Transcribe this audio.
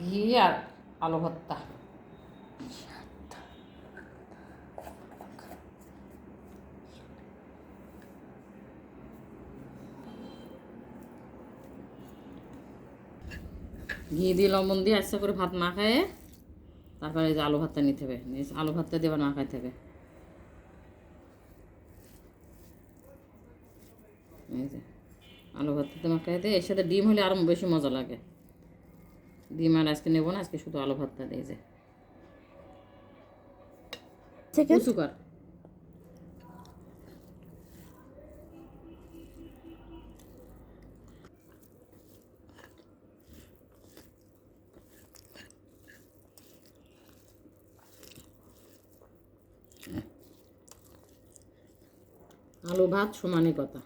ঘি আর আলু ভর্তা। ঘি দিয়ে লবণ দিয়ে আস্তে করে ভাত না খায়, তারপরে যে আলু ভাতটা নিতে হবে, আলু ভাতটা দেবার না খাইতে হবে। এই যে আলু ভাতটা মাখাইতে, এর সাথে ডিম হলে আরও বেশি মজা লাগে। ডিম আর আজকে নেবো না, আজকে শুধু আলু ভাতটা দিয়ে যে সুগার। আলু ভাত সমানই কথা।